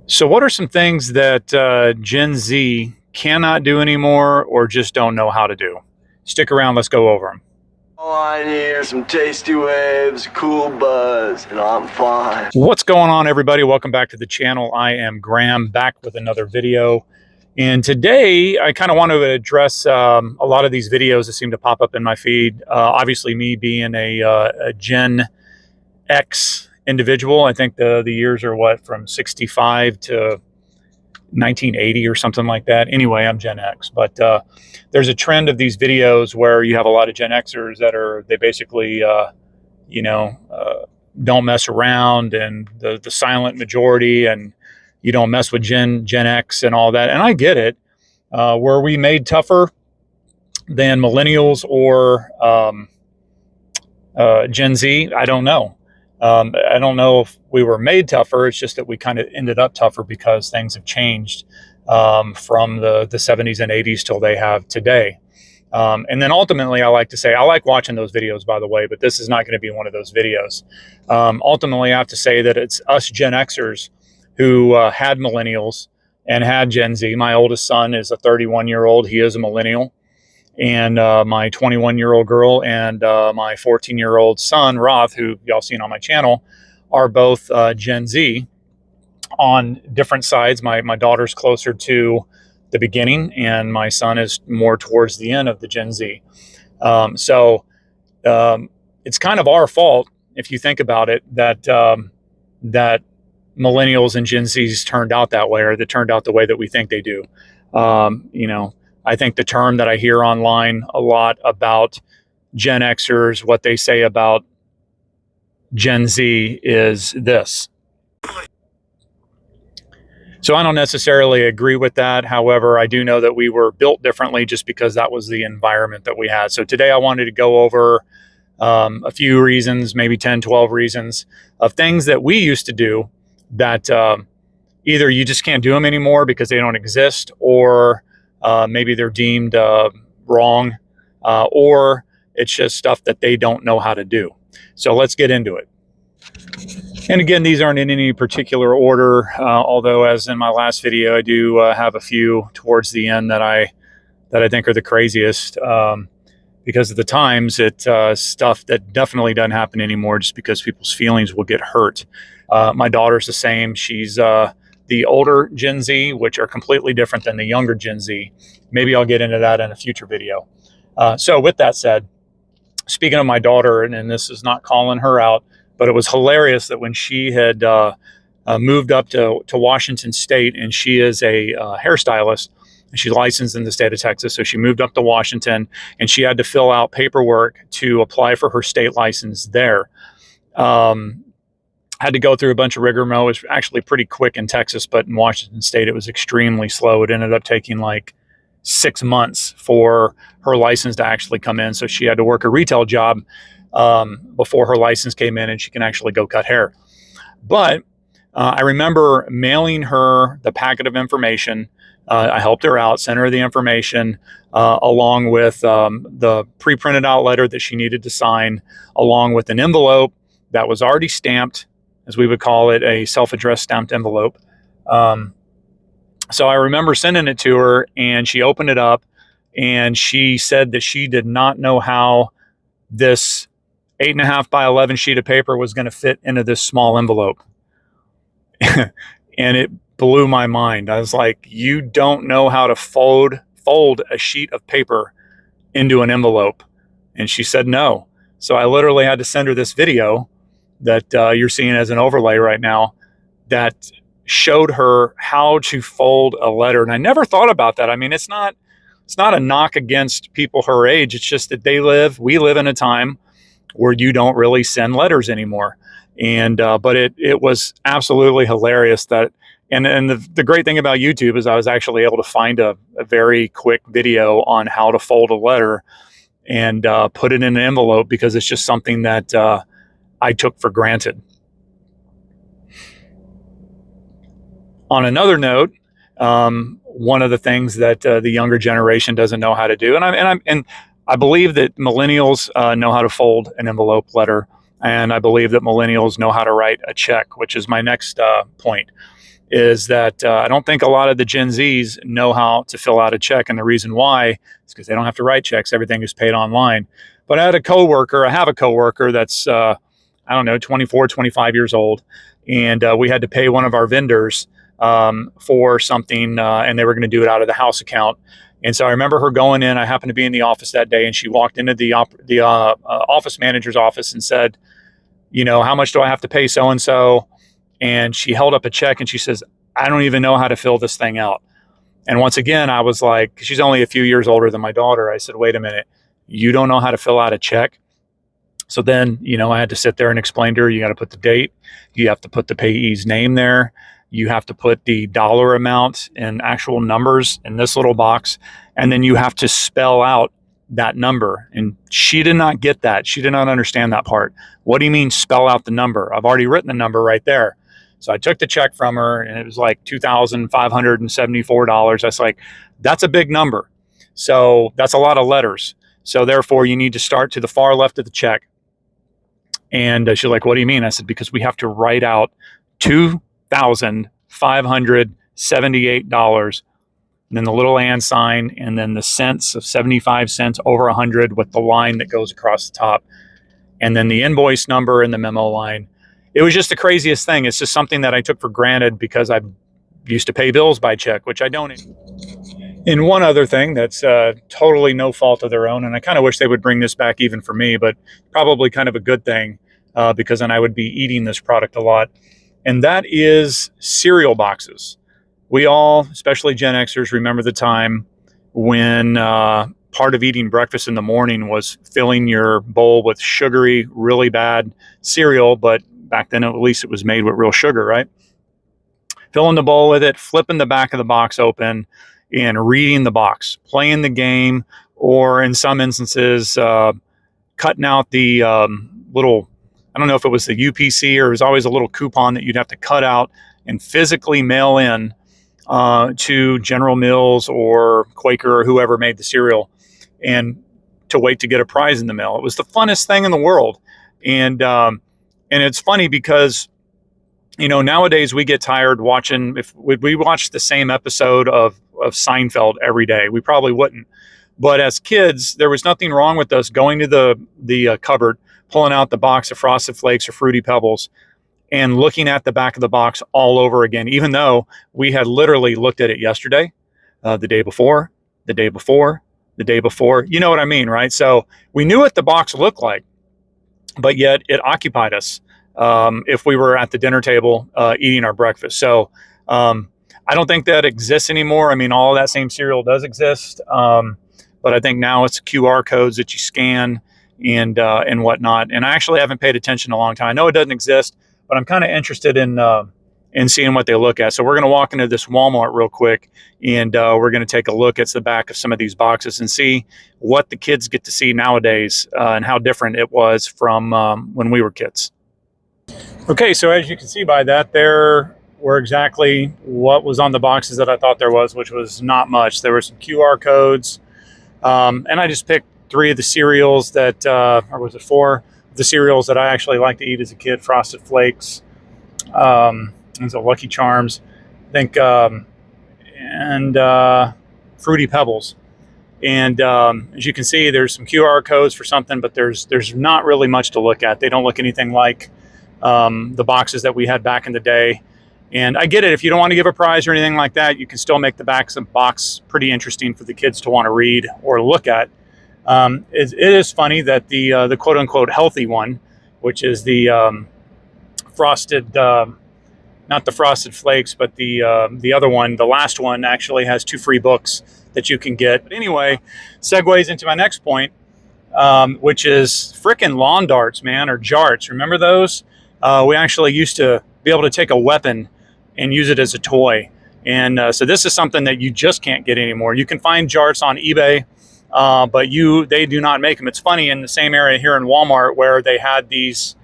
So, what are some things that Gen Z cannot do anymore or just don't know how to do? Stick around, let's go over them. All I need are some tasty waves, a cool buzz, and I'm fine. What's going on, everybody? Welcome back to the channel. I am Graham, back with another video. And today, I kind of want to address a lot of these videos that seem to pop up in my feed. Obviously, me being a Gen X individual, I think the years are what, from 65 to 1980 or something like that. Anyway, I'm Gen X, but there's a trend of these videos where you have a lot of Gen Xers that they basically, don't mess around, and the silent majority, and you don't mess with Gen X and all that. And I get it. Were we made tougher than millennials or Gen Z? I don't know. I don't know if we were made tougher. It's just that we kind of ended up tougher because things have changed from the 70s and 80s till they have today. And then ultimately, I like to say, I like watching those videos, by the way, but this is not going to be one of those videos. Ultimately, I have to say that it's us Gen Xers who had millennials and had Gen Z. My oldest son is a 31-year-old. He is a millennial. And my 21-year-old girl and my 14-year-old son, Roth, who y'all seen on my channel, are both Gen Z on different sides. My daughter's closer to the beginning, and my son is more towards the end of the Gen Z. So it's kind of our fault, if you think about it, that that millennials and Gen Zs turned out that way, or that turned out the way that we think they do. I think the term that I hear online a lot about Gen Xers, what they say about Gen Z is this. So I don't necessarily agree with that. However, I do know that we were built differently just because that was the environment that we had. So today I wanted to go over a few reasons, maybe 10, 12 reasons of things that we used to do that either you just can't do them anymore because they don't exist, or maybe they're deemed wrong, or it's just stuff that they don't know how to do. So let's get into it. And again, these aren't in any particular order, although as in my last video, I do have a few towards the end that I think are the craziest, because at the times it's stuff that definitely doesn't happen anymore just because people's feelings will get hurt. My daughter's the same. She's the older Gen Z, which are completely different than the younger Gen Z. Maybe I'll get into that in a future video. So with that said, speaking of my daughter, and this is not calling her out, but it was hilarious that when she had moved up to Washington State, and she is a hairstylist, and she's licensed in the state of Texas. So she moved up to Washington, and she had to fill out paperwork to apply for her state license there. Had to go through a bunch of rigmarole. It was actually pretty quick in Texas, but in Washington State, it was extremely slow. It ended up taking like 6 months for her license to actually come in. So she had to work a retail job before her license came in and she can actually go cut hair. But I remember mailing her the packet of information. I helped her out, sent her the information along with the pre-printed out letter that she needed to sign, along with an envelope that was already stamped, as we would call it, a self-addressed stamped envelope. So I remember sending it to her, and she opened it up, and she said that she did not know how this 8.5 by 11 sheet of paper was going to fit into this small envelope. And it blew my mind. I was like, you don't know how to fold a sheet of paper into an envelope? And she said no. So I literally had to send her this video that you're seeing as an overlay right now that showed her how to fold a letter. And I never thought about that. I mean, it's not a knock against people her age. It's just that we live in a time where you don't really send letters anymore. And but it was absolutely hilarious that, and the great thing about YouTube is I was actually able to find a very quick video on how to fold a letter and put it in an envelope, because it's just something that I took for granted. On another note, one of the things that the younger generation doesn't know how to do, and I believe that millennials know how to fold an envelope letter, and I believe that millennials know how to write a check, which is my next point. is that I don't think a lot of the Gen Zs know how to fill out a check. And the reason why is because they don't have to write checks. Everything is paid online. But I have a coworker that's, I don't know, 24, 25 years old. And we had to pay one of our vendors for something, and they were going to do it out of the house account. And so I remember her going in. I happened to be in the office that day, and she walked into the office manager's office and said, how much do I have to pay so-and-so? And she held up a check and she says, I don't even know how to fill this thing out. And once again, I was like, she's only a few years older than my daughter. I said, wait a minute, you don't know how to fill out a check? So then, I had to sit there and explain to her, you got to put the date, you have to put the payee's name there, you have to put the dollar amount and actual numbers in this little box, and then you have to spell out that number. And she did not get that. She did not understand that part. What do you mean spell out the number? I've already written the number right there. So I took the check from her, and it was like $2,574. That's like, that's a big number. So that's a lot of letters. So therefore, you need to start to the far left of the check. And she's like, what do you mean? I said, because we have to write out $2,578, and then the little and sign, and then the cents of 75 cents over 100 with the line that goes across the top, and then the invoice number and the memo line. It was just the craziest thing. It's just something that I took for granted because I used to pay bills by check, which I don't. And one other thing that's totally no fault of their own, and I kind of wish they would bring this back even for me, but probably kind of a good thing because then I would be eating this product a lot, and that is cereal boxes. We all, especially Gen Xers, remember the time when part of eating breakfast in the morning was filling your bowl with sugary, really bad cereal, but back then at least it was made with real sugar, right? Filling the bowl with it, flipping the back of the box open, and reading the box, playing the game, or in some instances, cutting out the little, I don't know if it was the UPC or it was always a little coupon that you'd have to cut out and physically mail in to General Mills or Quaker or whoever made the cereal, and to wait to get a prize in the mail. It was the funnest thing in the world. And it's funny because, nowadays we get tired watching, if we watched the same episode of Seinfeld every day, we probably wouldn't. But as kids, there was nothing wrong with us going to the cupboard, pulling out the box of Frosted Flakes or Fruity Pebbles, and looking at the back of the box all over again, even though we had literally looked at it yesterday, the day before, the day before, the day before. You know what I mean, right? So we knew what the box looked like, but yet it occupied us if we were at the dinner table eating our breakfast. So I don't think that exists anymore. I mean, all of that same cereal does exist, but I think now it's QR codes that you scan and whatnot. And I actually haven't paid attention in a long time. I know it doesn't exist, but I'm kind of interested in seeing what they look at. So we're going to walk into this Walmart real quick, and we're going to take a look at the back of some of these boxes and see what the kids get to see nowadays and how different it was from when we were kids. Okay, so as you can see by that, there were exactly what was on the boxes that I thought there was, which was not much. There were some QR codes, and I just picked 3 of the cereals that, or was it 4? The cereals that I actually liked to eat as a kid: Frosted Flakes, and so Lucky Charms, I think, and Fruity Pebbles. And as you can see, there's some QR codes for something, but there's not really much to look at. They don't look anything like the boxes that we had back in the day. And I get it. If you don't want to give a prize or anything like that, you can still make the back of the box pretty interesting for the kids to want to read or look at. It is funny that the quote unquote healthy one, which is the frosted, not the Frosted Flakes, but the other one, the last one, actually has 2 free books that you can get. But anyway, segues into my next point, which is frickin' lawn darts, man, or jarts. Remember those? We actually used to be able to take a weapon and use it as a toy. And so this is something that you just can't get anymore. You can find jarts on eBay, but they do not make them. It's funny, in the same area here in Walmart where they had these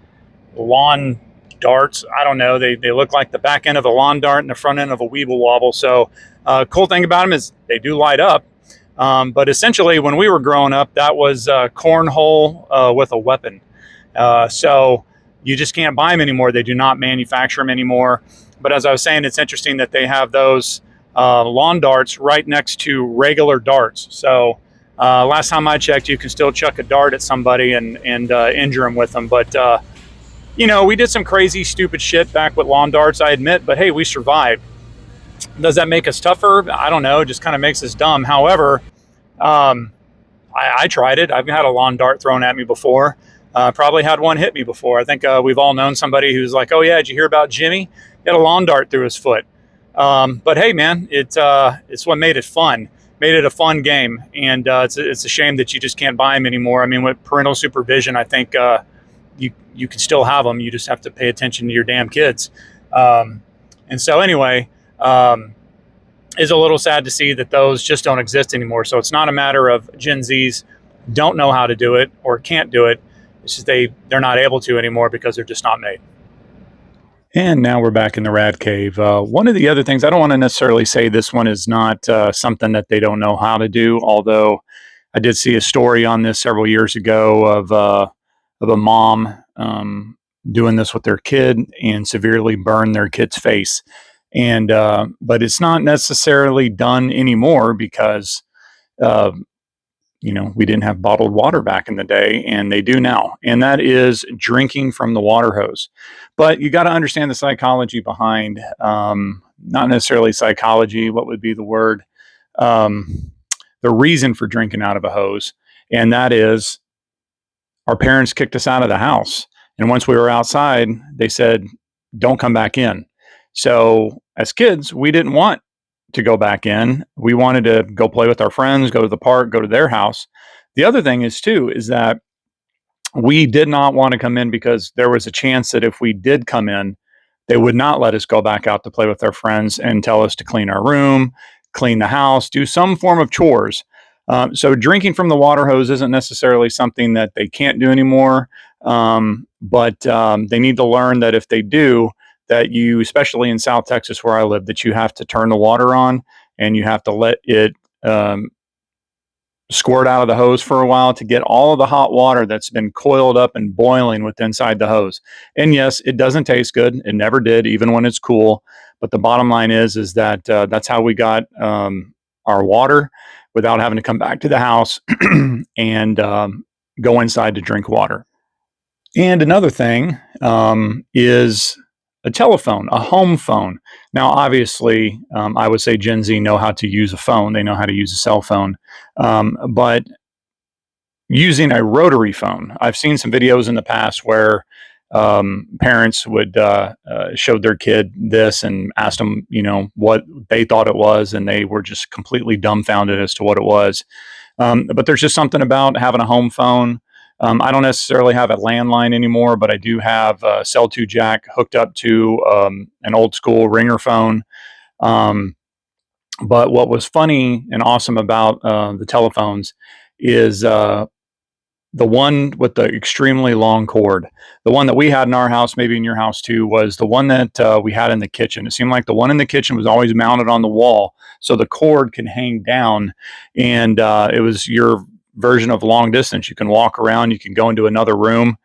lawn darts. I don't know. They look like the back end of a lawn dart and the front end of a Weeble Wobble. So cool thing about them is they do light up. But essentially, when we were growing up, that was cornhole with a weapon. So you just can't buy them anymore. They do not manufacture them anymore. But as I was saying, it's interesting that they have those lawn darts right next to regular darts. So last time I checked, you can still chuck a dart at somebody and injure them with them. But we did some crazy, stupid shit back with lawn darts, I admit. But hey, we survived. Does that make us tougher? I don't know. It just kind of makes us dumb. However, I tried it. I've had a lawn dart thrown at me before. Probably had one hit me before. I think we've all known somebody who's like, "Oh yeah, did you hear about Jimmy? He had a lawn dart through his foot." But hey, man, it's what made it fun. Made it a fun game, and it's a shame that you just can't buy them anymore. I mean, with parental supervision, I think you can still have them. You just have to pay attention to your damn kids. And so anyway. Is a little sad to see that those just don't exist anymore. So it's not a matter of Gen Zs don't know how to do it or can't do it. It's just they're not able to anymore because they're just not made. And now we're back in the Rad Cave. One of the other things, I don't want to necessarily say this one is not something that they don't know how to do, although I did see a story on this several years ago of a mom doing this with their kid and severely burned their kid's face. And but it's not necessarily done anymore because we didn't have bottled water back in the day, and they do now, and that is drinking from the water hose. But you got to understand the psychology behind, not necessarily psychology, what would be the word, the reason for drinking out of a hose, and that is our parents kicked us out of the house, and once we were outside, they said, "Don't come back in." So as kids, we didn't want to go back in. We wanted to go play with our friends, go to the park, go to their house. The other thing is that we did not want to come in because there was a chance that if we did come in, they would not let us go back out to play with our friends and tell us to clean our room, clean the house, do some form of chores. So drinking from the water hose isn't necessarily something that they can't do anymore, but they need to learn that if they do, that you, especially in South Texas where I live, that you have to turn the water on and you have to let it squirt out of the hose for a while to get all of the hot water that's been coiled up and boiling with inside the hose. And yes, it doesn't taste good. It never did, even when it's cool. But the bottom line is that that's how we got our water without having to come back to the house and go inside to drink water. And another thing is a telephone, a home phone. Now, obviously, I would say Gen Z know how to use a phone. They know how to use a cell phone. But using a rotary phone, I've seen some videos in the past where parents would show their kid this and asked them, what they thought it was, and they were just completely dumbfounded as to what it was. But there's just something about having a home phone. I don't necessarily have a landline anymore, but I do have a Cell 2 jack hooked up to an old school ringer phone. But what was funny and awesome about the telephones is the one with the extremely long cord. The one that we had in our house, maybe in your house too, was the one that we had in the kitchen. It seemed like the one in the kitchen was always mounted on the wall, so the cord can hang down, and it was your version of long distance. You can walk around, you can go into another room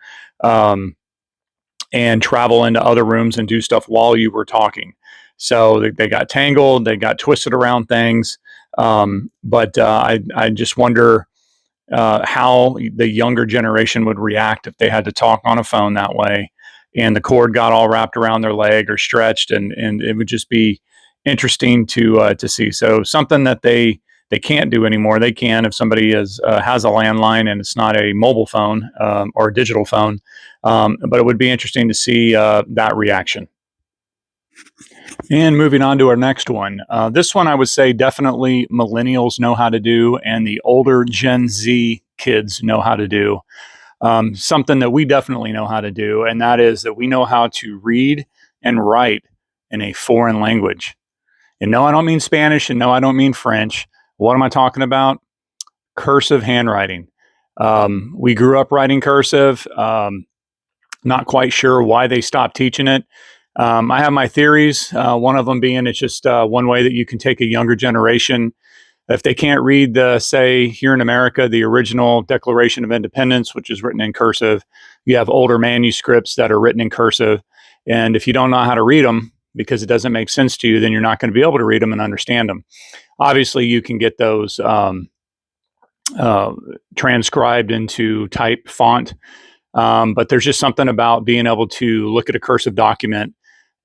and travel into other rooms and do stuff while you were talking. So they got tangled, they got twisted around things. But I just wonder how the younger generation would react if they had to talk on a phone that way and the cord got all wrapped around their leg or stretched, and it would just be interesting to see. So something that they can't do anymore. They can if somebody has a landline and it's not a mobile phone or a digital phone. But it would be interesting to see that reaction. And moving on to our next one. This one I would say definitely millennials know how to do, and the older Gen Z kids know how to do. Something that we definitely know how to do, and that is that we know how to read and write in a foreign language. And no, I don't mean Spanish, and no, I don't mean French. What am I talking about? Cursive handwriting. We grew up writing cursive. Not quite sure why they stopped teaching it. I have my theories. One of them being it's just one way that you can take a younger generation. If they can't read say here in America, the original Declaration of Independence, which is written in cursive, you have older manuscripts that are written in cursive. And if you don't know how to read them, because it doesn't make sense to you, then you're not going to be able to read them and understand them. Obviously, you can get those transcribed into type font, but there's just something about being able to look at a cursive document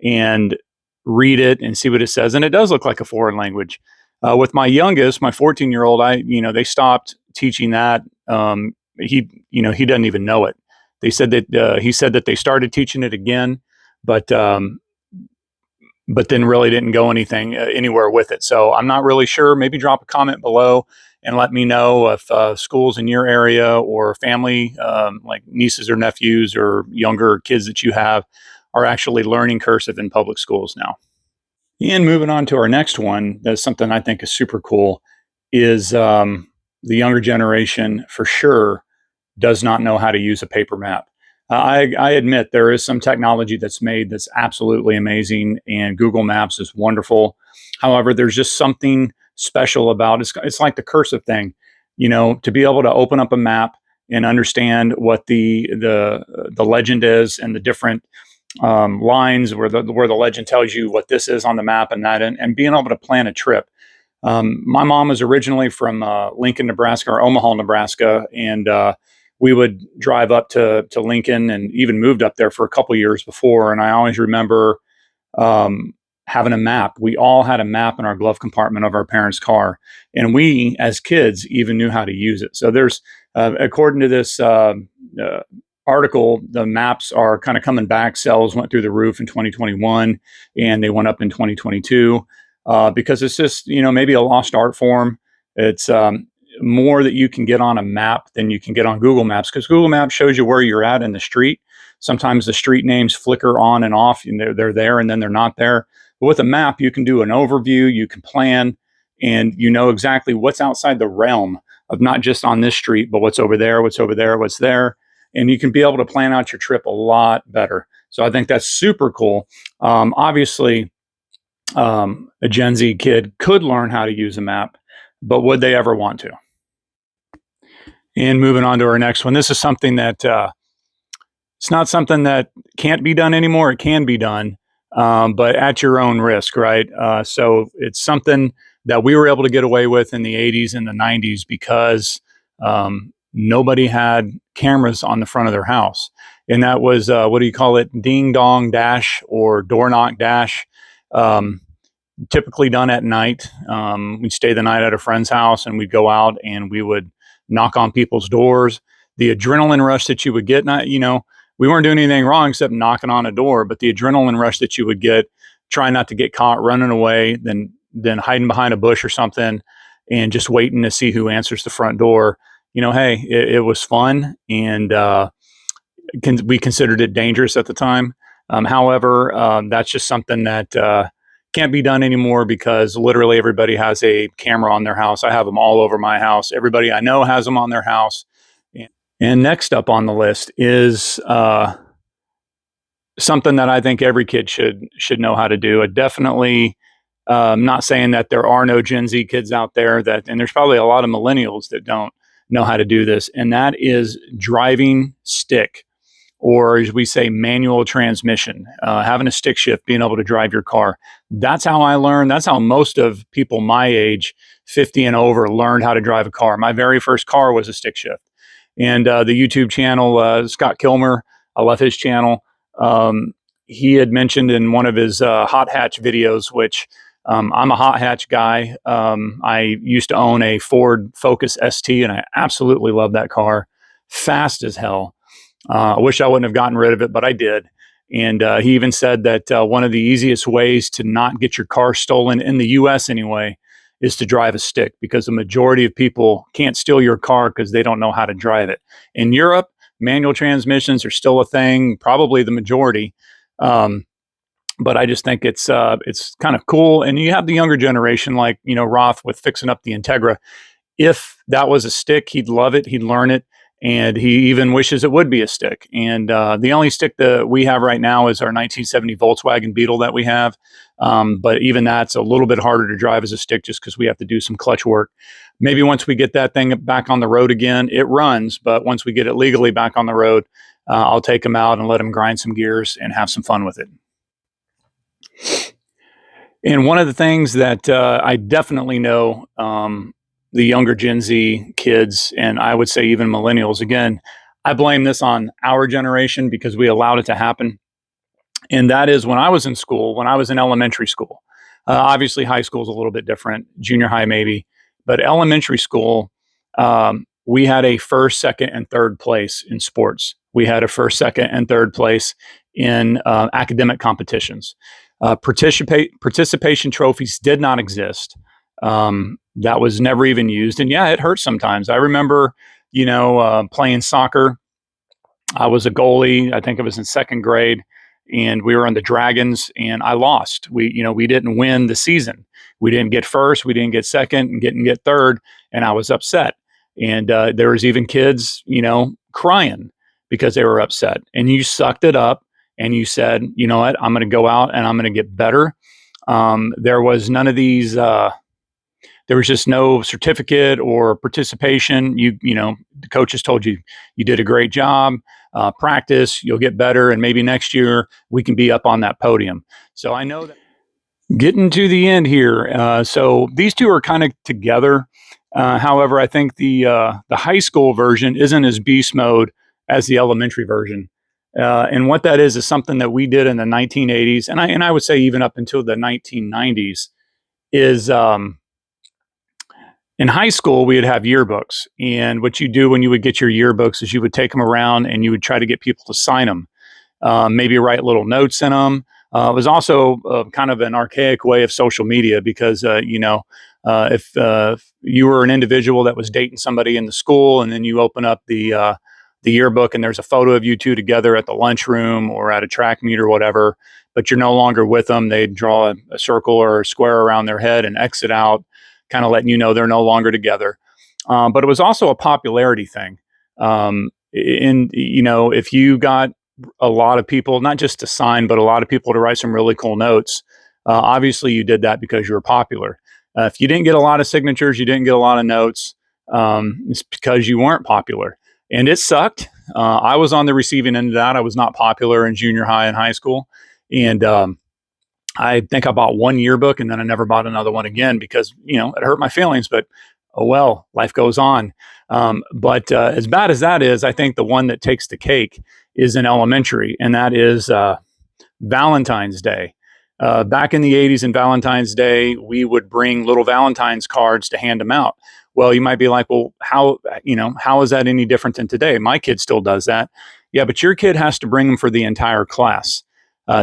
and read it and see what it says. And it does look like a foreign language. With my youngest, my 14-year-old, they stopped teaching that. He doesn't even know it. They said that he said that they started teaching it again, but then really didn't go anywhere with it. So I'm not really sure. Maybe drop a comment below and let me know if schools in your area or family, like nieces or nephews or younger kids that you have, are actually learning cursive in public schools now. And moving on to our next one, that's something I think is super cool, is the younger generation for sure does not know how to use a paper map. I admit there is some technology that's made that's absolutely amazing, and Google Maps is wonderful. However, there's just something special about it. It's like the cursive thing, to be able to open up a map and understand what the legend is and the different lines where the legend tells you what this is on the map and that, and being able to plan a trip. My mom is originally from Lincoln, Nebraska, or Omaha, Nebraska, and we would drive up to Lincoln, and even moved up there for a couple years before. And I always remember having a map. We all had a map in our glove compartment of our parents' car, and we, as kids, even knew how to use it. So there's, according to this article, the maps are kind of coming back. Sales went through the roof in 2021, and they went up in 2022 because it's just, maybe a lost art form. It's more that you can get on a map than you can get on Google Maps, because Google Maps shows you where you're at in the street. Sometimes the street names flicker on and off, and they're there and then they're not there. But with a map, you can do an overview, you can plan, and you know exactly what's outside the realm of not just on this street, but what's over there, what's over there, what's there. And you can be able to plan out your trip a lot better. So I think that's super cool. Obviously, a Gen Z kid could learn how to use a map, but would they ever want to? And moving on to our next one, this is something that it's not something that can't be done anymore. It can be done, but at your own risk, right? So it's something that we were able to get away with in the 80s and the 90s because nobody had cameras on the front of their house. And that was, what do you call it? Ding dong dash or door knock dash. Typically done at night. We'd stay the night at a friend's house, and we'd go out and we would knock on people's doors. The adrenaline rush that you would get, we weren't doing anything wrong except knocking on a door, but the adrenaline rush that you would get, trying not to get caught running away, then hiding behind a bush or something, and just waiting to see who answers the front door. Hey, it was fun, and we considered it dangerous at the time. However, that's just something that can't be done anymore because literally everybody has a camera on their house. I have them all over my house. Everybody I know has them on their house. And next up on the list is something that I think every kid should know how to do. It definitely, not saying that there are no Gen Z kids out there and there's probably a lot of millennials that don't know how to do this, and that is driving stick, or as we say, manual transmission, having a stick shift, being able to drive your car. That's how I learned. That's how most of people my age, 50 and over, learned how to drive a car. My very first car was a stick shift. And the YouTube channel, Scott Kilmer, I love his channel. He had mentioned in one of his hot hatch videos, which I'm a hot hatch guy. I used to own a Ford Focus ST, and I absolutely love that car. Fast as hell. I wish I wouldn't have gotten rid of it, but I did. And he even said that one of the easiest ways to not get your car stolen in the U.S. anyway is to drive a stick, because the majority of people can't steal your car because they don't know how to drive it. In Europe, manual transmissions are still a thing, probably the majority. But I just think it's kind of cool. And you have the younger generation like, Roth with fixing up the Integra. If that was a stick, he'd love it. He'd learn it. And he even wishes it would be a stick. And the only stick that we have right now is our 1970 Volkswagen Beetle that we have. But even that's a little bit harder to drive as a stick just because we have to do some clutch work. Maybe once we get that thing back on the road again, it runs. But once we get it legally back on the road, I'll take him out and let him grind some gears and have some fun with it. And one of the things that I definitely know the younger Gen Z kids, and I would say even millennials, again, I blame this on our generation because we allowed it to happen. And that is when I was in school, when I was in elementary school. Obviously, high school is a little bit different, junior high maybe, but elementary school, we had a first, second, and third place in sports. We had a first, second, and third place in academic competitions. Participation trophies did not exist. That was never even used, and yeah, it hurt sometimes. I remember, playing soccer. I was a goalie. I think I was in second grade, and we were on the Dragons, and I lost. We didn't win the season. We didn't get first. We didn't get second, and didn't get third, and I was upset. And there was even kids, crying because they were upset. And you sucked it up, and you said, you know what, I'm going to go out and I'm going to get better. There was none of these. There was just no certificate or participation. The coaches told you you did a great job. Practice, you'll get better, and maybe next year we can be up on that podium. So I know that getting to the end here. So these two are kind of together. However, I think the high school version isn't as beast mode as the elementary version. And what that is something that we did in the 1980s, and I would say even up until the 1990s, is in high school, we would have yearbooks. And what you do when you would get your yearbooks is you would take them around and you would try to get people to sign them, maybe write little notes in them. It was also kind of an archaic way of social media because, if you were an individual that was dating somebody in the school and then you open up the yearbook and there's a photo of you two together at the lunchroom or at a track meet or whatever, but you're no longer with them, they'd draw a circle or a square around their head and exit out, kind of letting you know they're no longer together. But it was also a popularity thing. If you got a lot of people, not just to sign, but a lot of people to write some really cool notes, obviously you did that because you were popular. If you didn't get a lot of signatures, you didn't get a lot of notes, it's because you weren't popular. And it sucked. I was on the receiving end of that. I was not popular in junior high and high school. And I think I bought one yearbook and then I never bought another one again because, it hurt my feelings, but oh well, life goes on. But as bad as that is, I think the one that takes the cake is in elementary, and that is Valentine's Day. Back in the 80s and Valentine's Day, we would bring little Valentine's cards to hand them out. Well, you might be like, well, how is that any different than today? My kid still does that. Yeah, but your kid has to bring them for the entire class.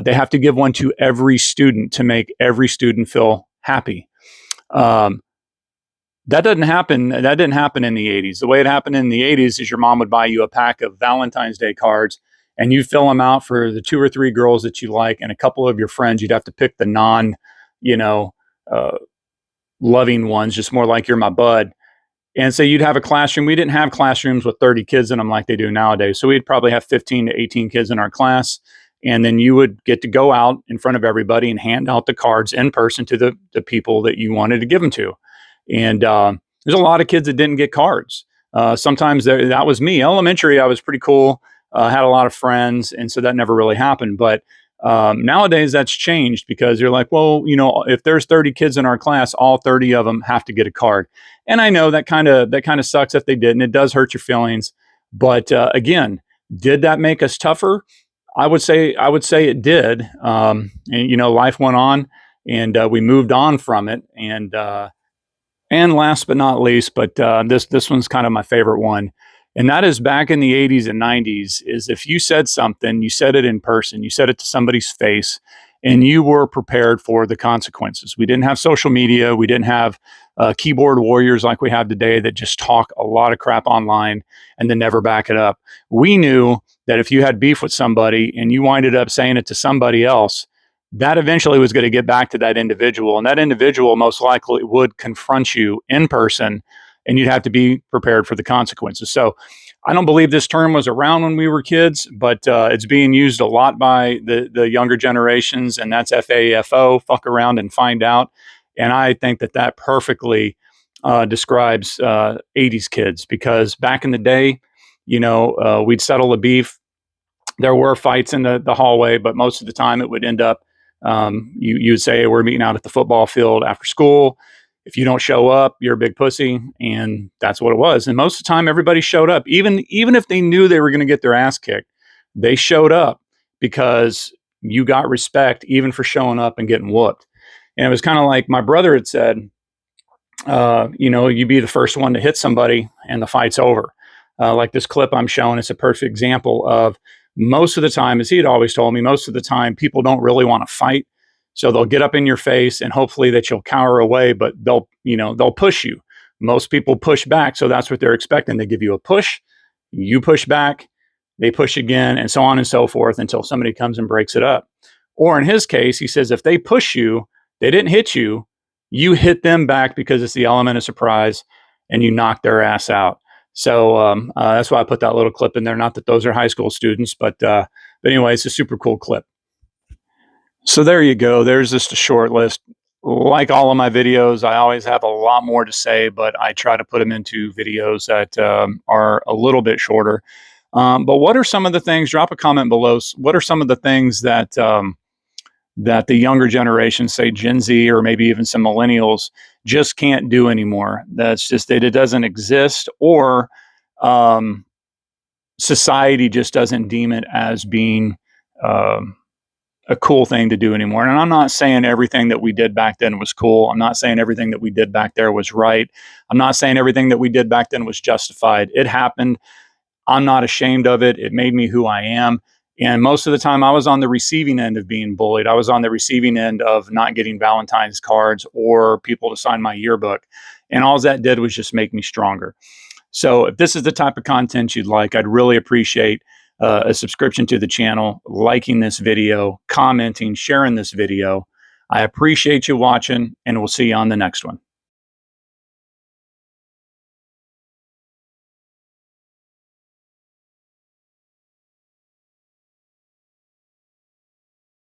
They have to give one to every student to make every student feel happy. That doesn't happen. That didn't happen in the 80s. The way it happened in the 80s is your mom would buy you a pack of Valentine's Day cards and you fill them out for the 2 or 3 girls that you like and a couple of your friends. You'd have to pick the non, loving ones, just more like you're my bud. And so you'd have a classroom. We didn't have classrooms with 30 kids in them like they do nowadays. So we'd probably have 15 to 18 kids in our class. And then you would get to go out in front of everybody and hand out the cards in person to the people that you wanted to give them to. And there's a lot of kids that didn't get cards. Sometimes that was me. Elementary, I was pretty cool, had a lot of friends. And so that never really happened. But nowadays that's changed because you're like, well, if there's 30 kids in our class, all 30 of them have to get a card. And I know that kind of sucks if they didn't. It does hurt your feelings. But again, did that make us tougher? I would say it did. And life went on, and we moved on from it. And last but not least, but this one's kind of my favorite one, and that is back in the 80s and 90s. Is if you said something, you said it in person, you said it to somebody's face, and you were prepared for the consequences. We didn't have social media. We didn't have keyboard warriors like we have today that just talk a lot of crap online and then never back it up. We knew that if you had beef with somebody and you winded up saying it to somebody else, that eventually was going to get back to that individual. And that individual most likely would confront you in person, and you'd have to be prepared for the consequences. So I don't believe this term was around when we were kids, but it's being used a lot by the younger generations, and that's FAFO, fuck around and find out. And I think that perfectly describes 80s kids, because back in the day, we'd settle a beef. There were fights in the hallway, but most of the time it would end up You would say, hey, we're meeting out at the football field after school. If you don't show up, you're a big pussy. And that's what it was. And most of the time, everybody showed up. Even if they knew they were going to get their ass kicked, they showed up because you got respect even for showing up and getting whooped. And it was kind of like my brother had said, you be the first one to hit somebody and the fight's over. Like this clip I'm showing, it's a perfect example of most of the time, as he had always told me, most of the time people don't really want to fight. So they'll get up in your face and hopefully that you'll cower away, but they'll push you. Most people push back. So that's what they're expecting. They give you a push, you push back, they push again, and so on and so forth until somebody comes and breaks it up. Or in his case, he says, if they push you, they didn't hit you, you hit them back because it's the element of surprise and you knock their ass out. So that's why I put that little clip in there. Not that those are high school students, but anyway, it's a super cool clip. So there you go. There's just a short list. Like all of my videos, I always have a lot more to say, but I try to put them into videos that are a little bit shorter. But what are some of the things, drop a comment below, what are some of the things that that the younger generation, say Gen Z or maybe even some millennials, just can't do anymore? That's just that it doesn't exist, or society just doesn't deem it as being a cool thing to do anymore. And I'm not saying everything that we did back then was cool. I'm not saying everything that we did back there was right. I'm not saying everything that we did back then was justified. It happened. I'm not ashamed of it. It made me who I am. And most of the time I was on the receiving end of being bullied. I was on the receiving end of not getting Valentine's cards or people to sign my yearbook. And all that did was just make me stronger. So if this is the type of content you'd like, I'd really appreciate a subscription to the channel, liking this video, commenting, sharing this video. I appreciate you watching, and we'll see you on the next one.